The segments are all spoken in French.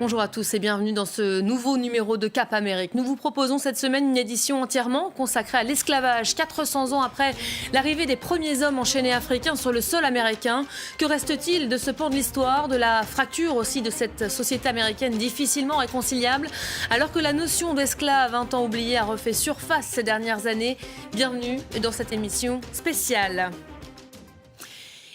Bonjour à tous et bienvenue dans ce nouveau numéro de Cap Amérique. Nous vous proposons cette semaine une édition entièrement consacrée à l'esclavage. 400 ans après l'arrivée des premiers hommes enchaînés africains sur le sol américain. Que reste-t-il de ce pan de l'histoire, de la fracture aussi de cette société américaine difficilement réconciliable, alors que la notion d'esclave, un temps oublié, a refait surface ces dernières années? Bienvenue dans cette émission spéciale.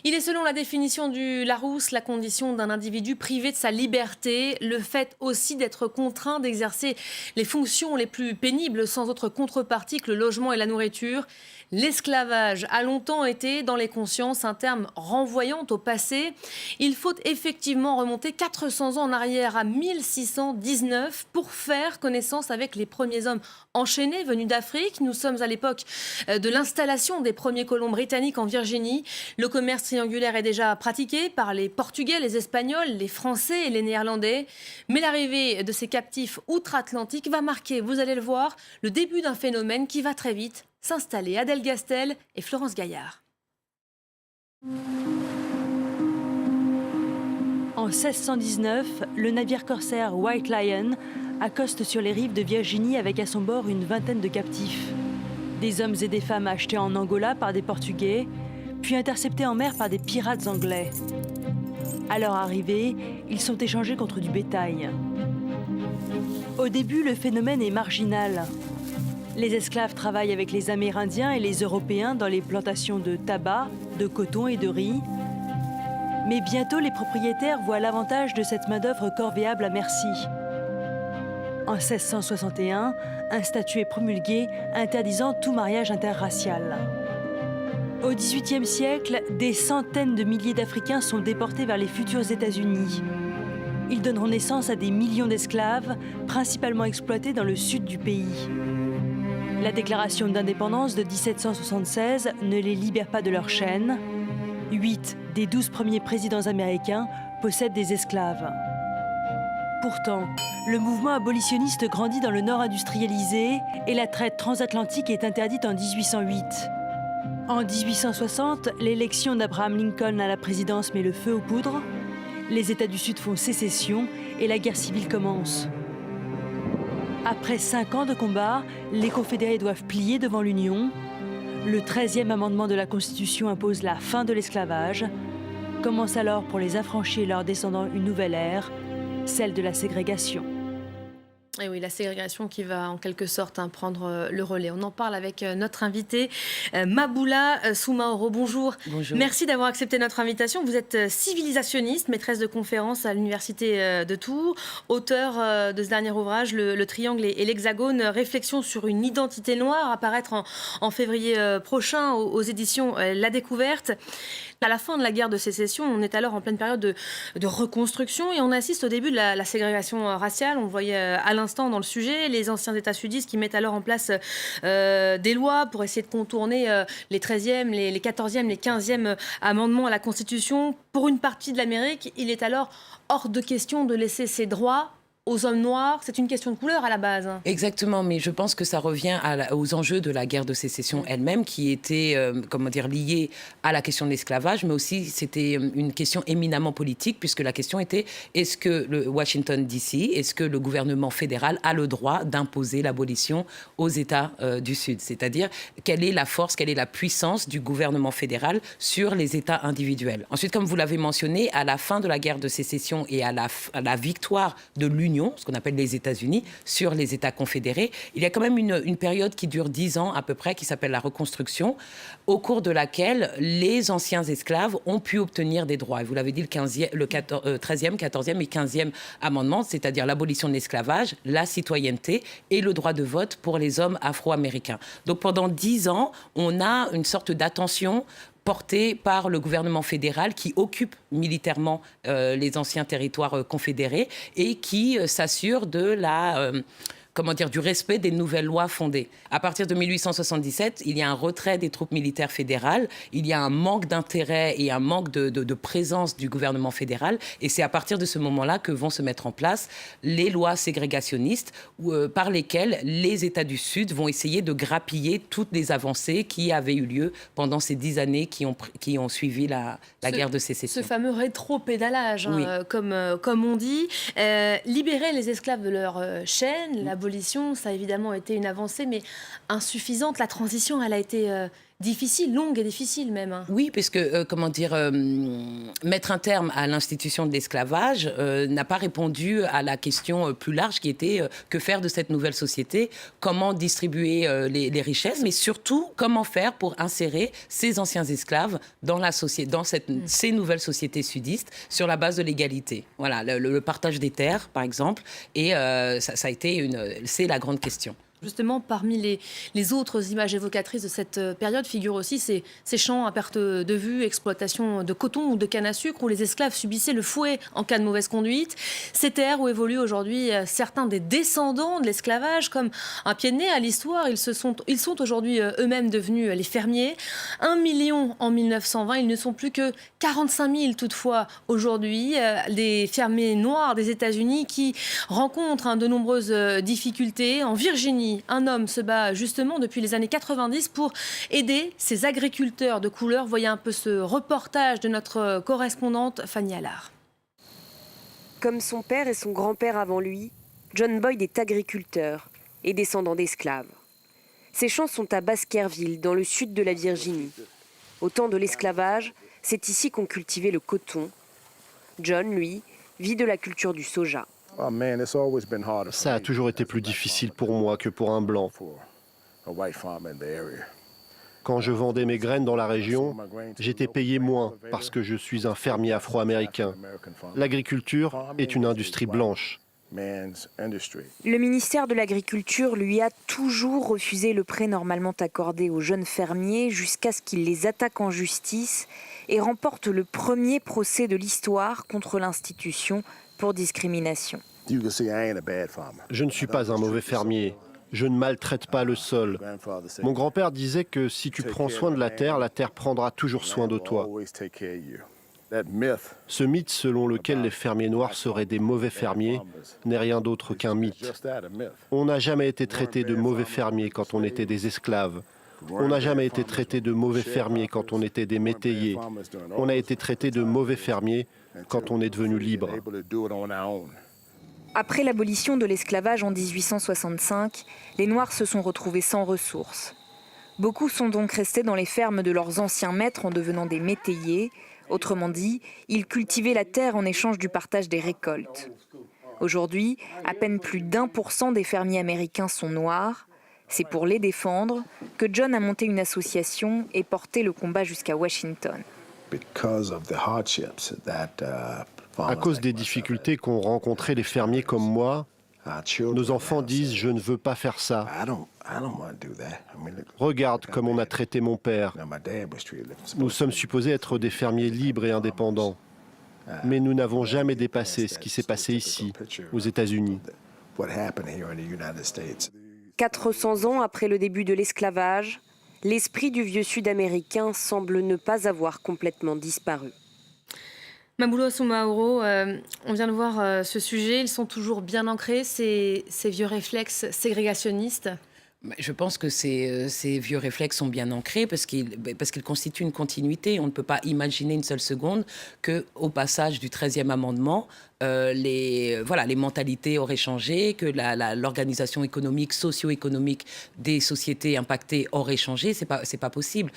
Il est selon la définition du Larousse la condition d'un individu privé de sa liberté, le fait aussi d'être contraint d'exercer les fonctions les plus pénibles sans autre contrepartie que le logement et la nourriture. L'esclavage a longtemps été dans les consciences un terme renvoyant au passé. Il faut effectivement remonter 400 ans en arrière à 1619 pour faire connaissance avec les premiers hommes enchaînés venus d'Afrique. Nous sommes à l'époque de l'installation des premiers colons britanniques en Virginie. Le commerce triangulaire est déjà pratiqué par les Portugais, les Espagnols, les Français et les Néerlandais. Mais l'arrivée de ces captifs outre-Atlantique va marquer, vous allez le voir, le début d'un phénomène qui va très vite s'installer. Adèle Gastel et Florence Gaillard. En 1619, le navire corsaire White Lion accoste sur les rives de Virginie avec à son bord une vingtaine de captifs. Des hommes et des femmes achetés en Angola par des Portugais, puis interceptés en mer par des pirates anglais. À leur arrivée, ils sont échangés contre du bétail. Au début, le phénomène est marginal. Les esclaves travaillent avec les Amérindiens et les Européens dans les plantations de tabac, de coton et de riz. Mais bientôt, les propriétaires voient l'avantage de cette main-d'œuvre corvéable à merci. En 1661, un statut est promulgué interdisant tout mariage interracial. Au XVIIIe siècle, des centaines de milliers d'Africains sont déportés vers les futurs États-Unis. Ils donneront naissance à des millions d'esclaves, principalement exploités dans le sud du pays. La déclaration d'indépendance de 1776 ne les libère pas de leurs chaînes. 8 des 12 premiers présidents américains possèdent des esclaves. Pourtant, le mouvement abolitionniste grandit dans le nord industrialisé et la traite transatlantique est interdite en 1808. En 1860, l'élection d'Abraham Lincoln à la présidence met le feu aux poudres. Les États du Sud font sécession et la guerre civile commence. Après 5 ans de combat, les confédérés doivent plier devant l'Union. Le 13e amendement de la Constitution impose la fin de l'esclavage. Commence alors pour les affranchis et leurs descendants une nouvelle ère, celle de la ségrégation. Et oui, la ségrégation qui va en quelque sorte prendre le relais. On en parle avec notre invitée Maboula Soumaoro. Bonjour. Bonjour. Merci d'avoir accepté notre invitation. Vous êtes civilisationniste, maîtresse de conférences à l'Université de Tours, auteur de ce dernier ouvrage, Le Triangle et l'Hexagone, réflexion sur une identité noire, à paraître en février prochain aux éditions La Découverte. À la fin de la guerre de sécession, on est alors en pleine période de reconstruction et on assiste au début de la ségrégation raciale. On le voyait à l'instant dans le sujet, les anciens États sudistes qui mettent alors en place des lois pour essayer de contourner les 13e, les 14e, les 15e amendements à la Constitution. Pour une partie de l'Amérique, il est alors hors de question de laisser ces droits aux hommes noirs. C'est une question de couleur à la base. Exactement, mais je pense que ça revient aux enjeux de la guerre de sécession elle-même, qui était liée à la question de l'esclavage, mais aussi c'était une question éminemment politique, puisque la question était, est-ce que le Washington DC, est-ce que le gouvernement fédéral a le droit d'imposer l'abolition aux États du Sud? C'est-à-dire, quelle est la force, quelle est la puissance du gouvernement fédéral sur les États individuels? Ensuite, comme vous l'avez mentionné, à la fin de la guerre de sécession et à la victoire de l'Union, ce qu'on appelle les États-Unis, sur les États confédérés, il y a quand même une période qui dure 10 ans à peu près, qui s'appelle la reconstruction, au cours de laquelle les anciens esclaves ont pu obtenir des droits. Et vous l'avez dit, le 13e, 14e et 15e amendement, c'est-à-dire l'abolition de l'esclavage, la citoyenneté et le droit de vote pour les hommes afro-américains. Donc pendant 10 ans, on a une sorte d'attention portée par le gouvernement fédéral qui occupe militairement les anciens territoires confédérés et qui s'assure de du respect des nouvelles lois fondées. À partir de 1877, il y a un retrait des troupes militaires fédérales, il y a un manque d'intérêt et un manque de présence du gouvernement fédéral, et c'est à partir de ce moment-là que vont se mettre en place les lois ségrégationnistes par lesquelles les États du Sud vont essayer de grappiller toutes les avancées qui avaient eu lieu pendant ces 10 années qui ont suivi la guerre de sécession. Ce fameux rétro-pédalage, Oui. comme on dit. Libérer les esclaves de leur chaîne, l'abolition, ça a évidemment été une avancée, mais insuffisante. La transition, elle a été difficile, longue et difficile même. Oui, puisque, mettre un terme à l'institution de l'esclavage n'a pas répondu à la question plus large qui était que faire de cette nouvelle société, comment distribuer les richesses, mais surtout comment faire pour insérer ces anciens esclaves dans ces nouvelles sociétés sudistes sur la base de l'égalité. Voilà, le partage des terres, par exemple, et ça a été c'est la grande question. Justement, parmi les autres images évocatrices de cette période figurent aussi ces champs à perte de vue, exploitation de coton ou de canne à sucre, où les esclaves subissaient le fouet en cas de mauvaise conduite. Ces terres où évoluent aujourd'hui certains des descendants de l'esclavage, comme un pied de nez à l'histoire. Ils sont aujourd'hui eux-mêmes devenus les fermiers. 1 million en 1920, ils ne sont plus que 45 000 toutefois aujourd'hui. Les fermiers noirs des États-Unis qui rencontrent de nombreuses difficultés. En Virginie, un homme se bat justement depuis les années 90 pour aider ces agriculteurs de couleur. Voyez un peu ce reportage de notre correspondante Fanny Allard. Comme son père et son grand-père avant lui, John Boyd est agriculteur et descendant d'esclaves. Ses champs sont à Baskerville, dans le sud de la Virginie. Au temps de l'esclavage, c'est ici qu'on cultivait le coton. John, lui, vit de la culture du soja. Ça a toujours été plus difficile pour moi que pour un blanc. Quand je vendais mes graines dans la région, j'étais payé moins parce que je suis un fermier afro-américain. L'agriculture est une industrie blanche. Le ministère de l'Agriculture lui a toujours refusé le prêt normalement accordé aux jeunes fermiers jusqu'à ce qu'il les attaque en justice et remporte le premier procès de l'histoire contre l'institution pour discrimination. Je ne suis pas un mauvais fermier. Je ne maltraite pas le sol. Mon grand-père disait que si tu prends soin de la terre prendra toujours soin de toi. Ce mythe selon lequel les fermiers noirs seraient des mauvais fermiers n'est rien d'autre qu'un mythe. On n'a jamais été traité de mauvais fermiers quand on était des esclaves. On n'a jamais été traité de mauvais fermiers quand on était des métayers. On a été traité de mauvais fermiers quand on est devenu libre. Après l'abolition de l'esclavage en 1865, les Noirs se sont retrouvés sans ressources. Beaucoup sont donc restés dans les fermes de leurs anciens maîtres en devenant des métayers. Autrement dit, ils cultivaient la terre en échange du partage des récoltes. Aujourd'hui, à peine plus d'1% des fermiers américains sont noirs. C'est pour les défendre que John a monté une association et porté le combat jusqu'à Washington. À cause des difficultés qu'ont rencontrées les fermiers comme moi, nos enfants disent « je ne veux pas faire ça ». Regarde comme on a traité mon père. Nous sommes supposés être des fermiers libres et indépendants. Mais nous n'avons jamais dépassé ce qui s'est passé ici, aux États-Unis. 400 ans après le début de l'esclavage, l'esprit du vieux Sud-américain semble ne pas avoir complètement disparu. Mamoulou Soumaoro, on vient de voir ce sujet. Ils sont toujours bien ancrés, ces vieux réflexes ségrégationnistes. Je pense que ces vieux réflexes sont bien ancrés parce qu'ils constituent une continuité. On ne peut pas imaginer une seule seconde qu'au passage du 13e amendement, les mentalités auraient changé, que l'organisation économique, socio-économique des sociétés impactées aurait changé. C'est pas possible.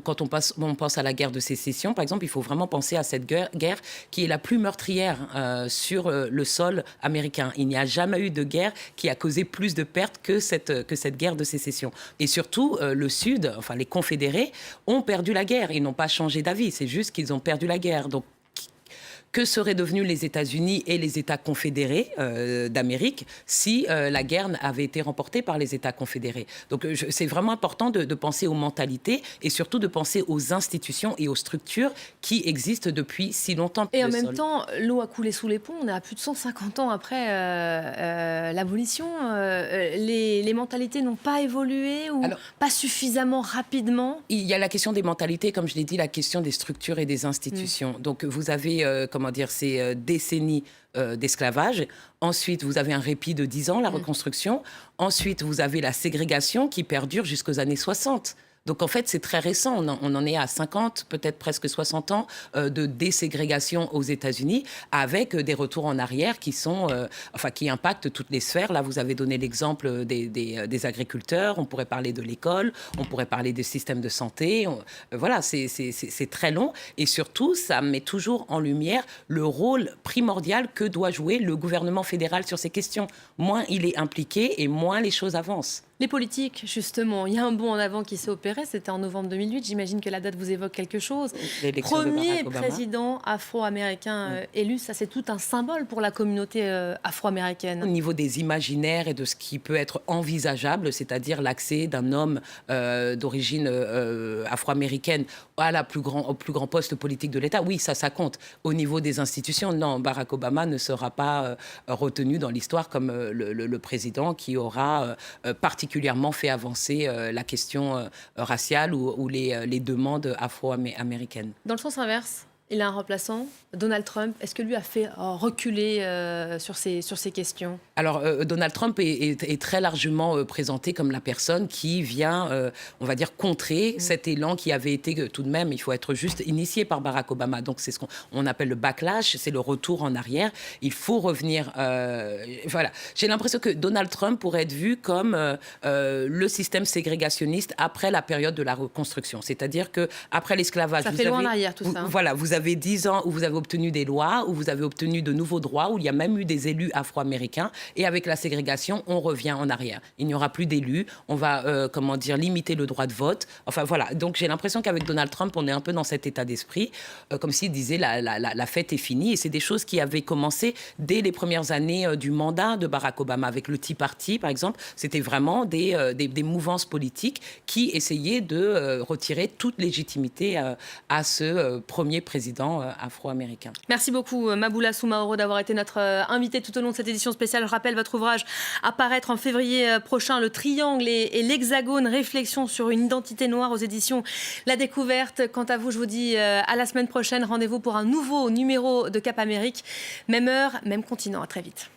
Quand on pense à la guerre de sécession, par exemple, il faut vraiment penser à cette guerre qui est la plus meurtrière sur le sol américain. Il n'y a jamais eu de guerre qui a causé plus de pertes que cette guerre de sécession. Et surtout, le Sud, enfin les confédérés, ont perdu la guerre. Ils n'ont pas changé d'avis. C'est juste qu'ils ont perdu la guerre. Donc, que seraient devenus les États-Unis et les États confédérés d'Amérique si la guerre avait été remportée par les États confédérés. Donc c'est vraiment important de penser aux mentalités et surtout de penser aux institutions et aux structures qui existent depuis si longtemps. Et en même temps, l'eau a coulé sous les ponts. On est à plus de 150 ans après l'abolition. Les mentalités n'ont pas évolué ou pas suffisamment rapidement. Il y a la question des mentalités, comme je l'ai dit, la question des structures et des institutions. Donc vous avez ces décennies d'esclavage. Ensuite, vous avez un répit de 10 ans, la reconstruction. Ensuite, vous avez la ségrégation qui perdure jusqu'aux années 60. Donc en fait, c'est très récent. On en est à 50, peut-être presque 60 ans de déségrégation aux États-Unis, avec des retours en arrière qui qui impactent toutes les sphères. Là, vous avez donné l'exemple des agriculteurs. On pourrait parler de l'école. On pourrait parler des systèmes de santé. Voilà, c'est très long. Et surtout, ça met toujours en lumière le rôle primordial que doit jouer le gouvernement fédéral sur ces questions. Moins il est impliqué et moins les choses avancent. Les politiques, justement, il y a un bond en avant qui s'est opéré, c'était en novembre 2008, j'imagine que la date vous évoque quelque chose. Premier président afro-américain élu, ça c'est tout un symbole pour la communauté afro-américaine. Au niveau des imaginaires et de ce qui peut être envisageable, c'est-à-dire l'accès d'un homme d'origine afro-américaine au plus grand poste politique de l'État, oui, ça compte. Au niveau des institutions, non, Barack Obama ne sera pas retenu dans l'histoire comme le président qui aura particulièrement fait avancer la question raciale ou les demandes afro-américaines. Dans le sens inverse, il a un remplaçant, Donald Trump. Est-ce que lui a fait reculer sur ces questions ? Alors, Donald Trump est très largement présenté comme la personne qui vient, on va dire, contrer cet élan qui avait été tout de même, il faut être juste, initié par Barack Obama. Donc, c'est ce qu'on appelle le backlash, c'est le retour en arrière. Il faut revenir... voilà. J'ai l'impression que Donald Trump pourrait être vu comme le système ségrégationniste après la période de la reconstruction. C'est-à-dire qu'après l'esclavage... Ça fait loin en arrière, tout ça. Voilà, vous avez 10 ans où vous avez obtenu des lois, où vous avez obtenu de nouveaux droits, où il y a même eu des élus afro-américains. Et avec la ségrégation, on revient en arrière. Il n'y aura plus d'élus. On va, limiter le droit de vote. Enfin, voilà. Donc, j'ai l'impression qu'avec Donald Trump, on est un peu dans cet état d'esprit, comme s'il disait la fête est finie. Et c'est des choses qui avaient commencé dès les premières années du mandat de Barack Obama. Avec le Tea Party, par exemple, c'était vraiment des mouvances politiques qui essayaient de retirer toute légitimité à ce premier président afro-américain. Merci beaucoup Maboula Soumaoro d'avoir été notre invité tout au long de cette édition spéciale. Je rappelle votre ouvrage à paraître en février prochain, Le Triangle et l'Hexagone, réflexion sur une identité noire aux éditions La Découverte. Quant à vous, je vous dis à la semaine prochaine. Rendez-vous pour un nouveau numéro de Cap Amérique. Même heure, même continent. À très vite.